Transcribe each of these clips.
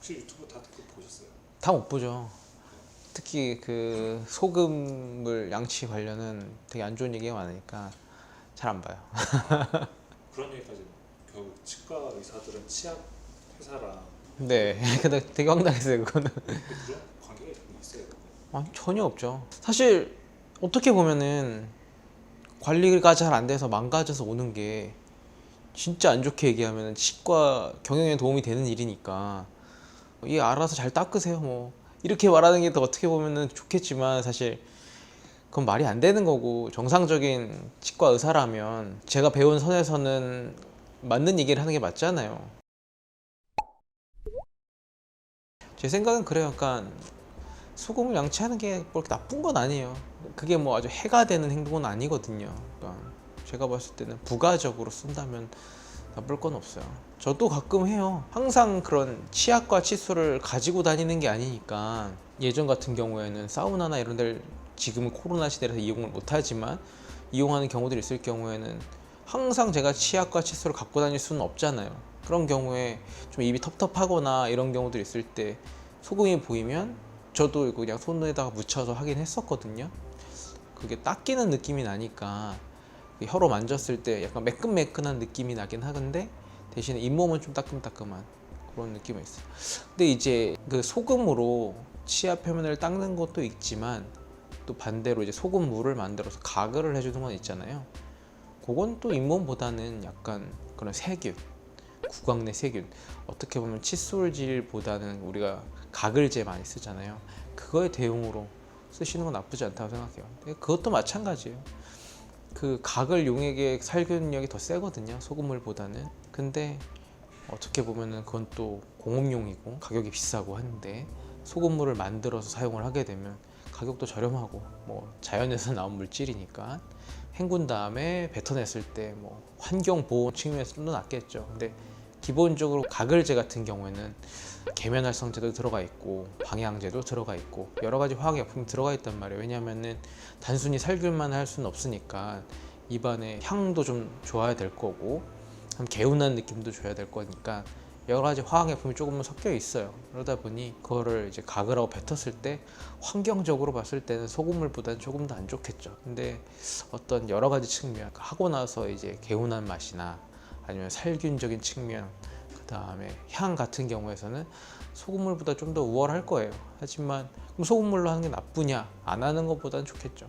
혹시 유튜브 다 그거 보셨어요? 다 못 보죠. 특히 그 소금물 양치 관련은 되게 안 좋은 얘기가 많으니까 잘 안 봐요. 그런 얘기까지 결국 치과 의사들은 치약 회사랑 네, 근데 되게 황당했어요 그거는. 그런 관계가 있어요. 아니, 전혀 없죠. 사실 어떻게 보면은 관리가 잘 안 돼서 망가져서 오는 게 진짜 안 좋게 얘기하면 치과 경영에 도움이 되는 일이니까 이 알아서 잘 닦으세요 뭐 이렇게 말하는 게 더 어떻게 보면은 좋겠지만 사실 그건 말이 안 되는 거고, 정상적인 치과 의사라면 제가 배운 선에서는 맞는 얘기를 하는 게 맞잖아요. 제 생각은 그래요. 약간 소금을 양치하는 게 뭐 그렇게 나쁜 건 아니에요. 그게 뭐 아주 해가 되는 행동은 아니거든요. 그러니까 제가 봤을 때는 부가적으로 쓴다면 나쁠 건 없어요. 저도 가끔 해요. 항상 그런 치약과 칫솔을 가지고 다니는 게 아니니까. 예전 같은 경우에는 사우나나 이런 데를 지금은 코로나 시대라서 이용을 못하지만 이용하는 경우들이 있을 경우에는 항상 제가 치약과 칫솔을 갖고 다닐 수는 없잖아요. 그런 경우에 좀 입이 텁텁하거나 이런 경우들이 있을 때 소금이 보이면 저도 이거 그냥 손에다가 묻혀서 하긴 했었거든요. 그게 닦이는 느낌이 나니까 혀로 만졌을 때 약간 매끈매끈한 느낌이 나긴 하는데 대신에 잇몸은 좀 따끔따끔한 그런 느낌이 있어요. 근데 이제 그 소금으로 치아 표면을 닦는 것도 있지만 또 반대로 이제 소금물을 만들어서 가글을 해주는 건 있잖아요. 그건 또 잇몸보다는 약간 그런 세균, 구강 내 세균, 어떻게 보면 칫솔질보다는 우리가 가글제 많이 쓰잖아요. 그거에 대용으로 쓰시는 건 나쁘지 않다고 생각해요. 근데 그것도 마찬가지예요. 그 가글 용액의 살균력이 더 세거든요, 소금물보다는. 근데 어떻게 보면은 그건 또 공업용이고 가격이 비싸고 하는데 소금물을 만들어서 사용을 하게 되면 가격도 저렴하고 뭐 자연에서 나온 물질이니까 헹군 다음에 뱉어냈을 때 뭐 환경 보호 측면에서 좀 더 낫겠죠. 근데 기본적으로 가글제 같은 경우에는 계면활성제도 들어가 있고 방향제도 들어가 있고 여러 가지 화학약품이 들어가 있단 말이에요. 왜냐하면은 단순히 살균만 할 수는 없으니까 입안의 향도 좀 좋아야 될 거고 개운한 느낌도 줘야 될 거니까 여러 가지 화학약품이 조금은 섞여 있어요. 그러다 보니 그거를 이제 가글하고 뱉었을 때 환경적으로 봤을 때는 소금물보다는 조금 더 안 좋겠죠. 근데 어떤 여러 가지 측면 하고 나서 이제 개운한 맛이나 아니면 살균적인 측면, 그 다음에 향 같은 경우에서는 소금물보다 좀 더 우월할 거예요. 하지만 그럼 소금물로 하는 게 나쁘냐? 안 하는 것보다는 좋겠죠.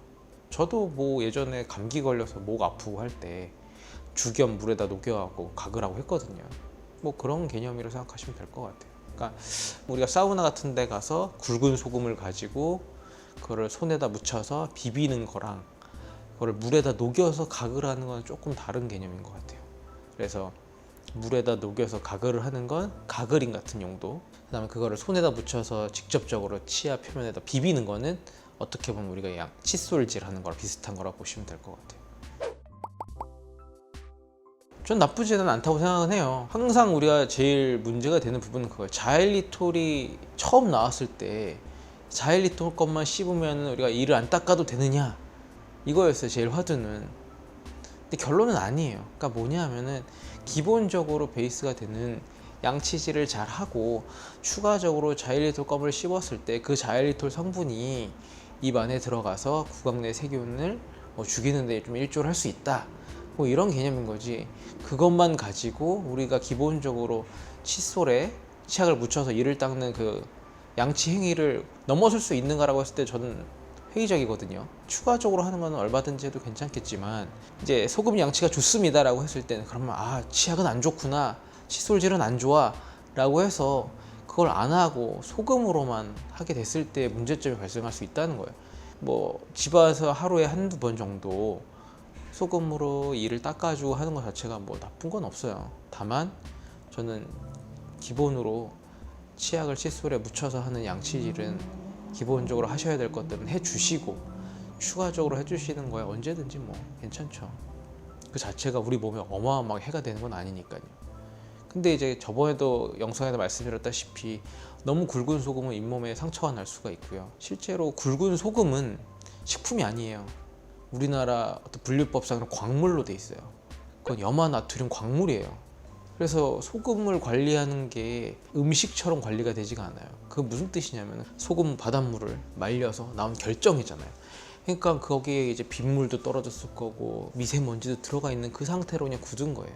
저도 뭐 예전에 감기 걸려서 목 아프고 할 때 죽염 물에다 녹여갖고 가글하고 했거든요. 뭐 그런 개념이라고 생각하시면 될 것 같아요. 그러니까 우리가 사우나 같은 데 가서 굵은 소금을 가지고 그거를 손에다 묻혀서 비비는 거랑 그거를 물에다 녹여서 가글하는 건 조금 다른 개념인 것 같아요. 그래서 물에다 녹여서 가글을 하는 건 가글인 같은 용도, 그 다음에 그거를 손에다 묻혀서 직접적으로 치아 표면에다 비비는 거는 어떻게 보면 우리가 그냥 칫솔질 하는 거랑 비슷한 거라고 보시면 될 것 같아요. 전 나쁘지는 않다고 생각은 해요. 항상 우리가 제일 문제가 되는 부분은 그거예요. 자일리톨이 처음 나왔을 때 자일리톨 것만 씹으면 우리가 이를 안 닦아도 되느냐, 이거였어요 제일 화두는. 근데 결론은 아니에요. 그러니까 뭐냐 하면은 기본적으로 베이스가 되는 양치질을 잘 하고 추가적으로 자일리톨 껌을 씹었을 때 그 자일리톨 성분이 입 안에 들어가서 구강 내 세균을 뭐 죽이는 데 좀 일조를 할 수 있다, 뭐 이런 개념인 거지. 그것만 가지고 우리가 기본적으로 칫솔에 치약을 묻혀서 이를 닦는 그 양치 행위를 넘어설 수 있는가라고 했을 때 저는 회의적이거든요. 추가적으로 하는 건 얼마든지 해도 괜찮겠지만 이제 소금 양치가 좋습니다라고 했을 때는 그러면 아, 치약은 안 좋구나, 칫솔질은 안 좋아 라고 해서 그걸 안 하고 소금으로만 하게 됐을 때 문제점이 발생할 수 있다는 거예요. 뭐 집안에서 하루에 한두 번 정도 소금으로 이를 닦아주고 하는 것 자체가 뭐 나쁜 건 없어요. 다만 저는 기본으로 치약을 칫솔에 묻혀서 하는 양치질은 기본적으로 하셔야 될 것들은 해주시고 추가적으로 해주시는 거야 언제든지 뭐 괜찮죠. 그 자체가 우리 몸에 어마어마하게 해가 되는 건 아니니까요. 근데 이제 저번에도 영상에도 말씀드렸다시피 너무 굵은 소금은 잇몸에 상처가 날 수가 있고요. 실제로 굵은 소금은 식품이 아니에요. 우리나라 어떤 분류법상으로 광물로 돼 있어요. 그건 염화나트륨 광물이에요. 그래서 소금을 관리하는 게 음식처럼 관리가 되지가 않아요. 그 무슨 뜻이냐면 소금 바닷물을 말려서 나온 결정이잖아요. 그러니까 거기에 이제 빗물도 떨어졌을 거고 미세먼지도 들어가 있는 그 상태로 그냥 굳은 거예요.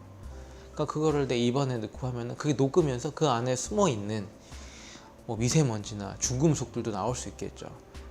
그러니까 그거를 내 입안에 넣고 하면은 그게 녹으면서 그 안에 숨어 있는 뭐 미세먼지나 중금속들도 나올 수 있겠죠.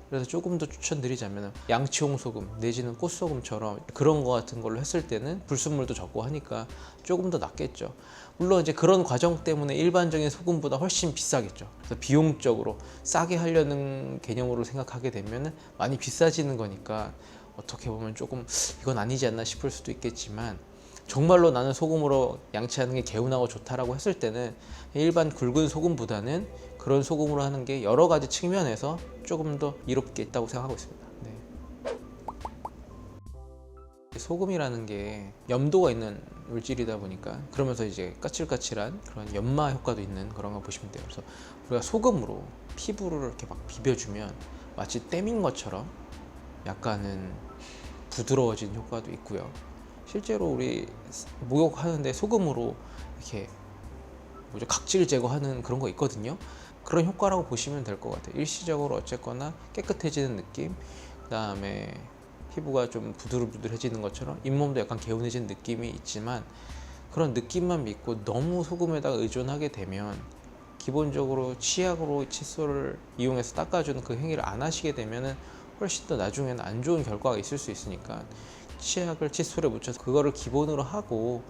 그래서 조금 더 추천드리자면 양치홍 소금 내지는 꽃소금처럼 그런 거 같은 걸로 했을 때는 불순물도 적고 하니까 조금 더 낫겠죠. 물론 이제 그런 과정 때문에 일반적인 소금보다 훨씬 비싸겠죠. 그래서 비용적으로 싸게 하려는 개념으로 생각하게 되면 많이 비싸지는 거니까 어떻게 보면 조금 이건 아니지 않나 싶을 수도 있겠지만, 정말로 나는 소금으로 양치하는 게 개운하고 좋다라고 했을 때는 일반 굵은 소금보다는 그런 소금으로 하는 게 여러 가지 측면에서 조금 더 이롭게 있다고 생각하고 있습니다. 네. 소금이라는 게 염도가 있는 물질이다 보니까 그러면서 이제 까칠까칠한 그런 연마 효과도 있는 그런 거 보시면 돼요. 그래서 우리가 소금으로 피부를 이렇게 막 비벼주면 마치 땜인 것처럼 약간은 부드러워진 효과도 있고요. 실제로 우리 목욕하는데 소금으로 이렇게 뭐죠, 각질 제거하는 그런 거 있거든요. 그런 효과라고 보시면 될 것 같아요. 일시적으로 어쨌거나 깨끗해지는 느낌, 그 다음에 피부가 좀 부들부들해지는 것처럼 잇몸도 약간 개운해지는 느낌이 있지만, 그런 느낌만 믿고 너무 소금에다가 의존하게 되면 기본적으로 치약으로 칫솔을 이용해서 닦아주는 그 행위를 안 하시게 되면 훨씬 더 나중에는 안 좋은 결과가 있을 수 있으니까, 치약을 칫솔에 묻혀서 그거를 기본으로 하고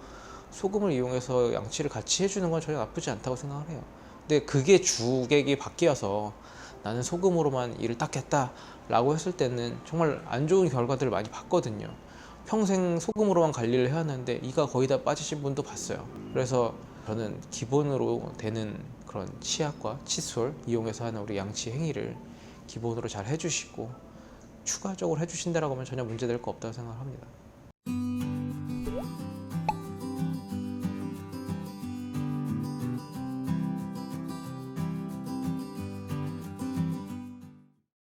소금을 이용해서 양치를 같이 해주는 건 전혀 나쁘지 않다고 생각을 해요. 근데 그게 주객이 바뀌어서 나는 소금으로만 이를 닦겠다 라고 했을 때는 정말 안 좋은 결과들을 많이 봤거든요. 평생 소금으로만 관리를 해왔는데 이가 거의 다 빠지신 분도 봤어요. 그래서 저는 기본으로 되는 그런 치약과 칫솔 이용해서 하는 우리 양치 행위를 기본으로 잘 해주시고 추가적으로 해주신다라고 하면 전혀 문제될 거 없다고 생각합니다.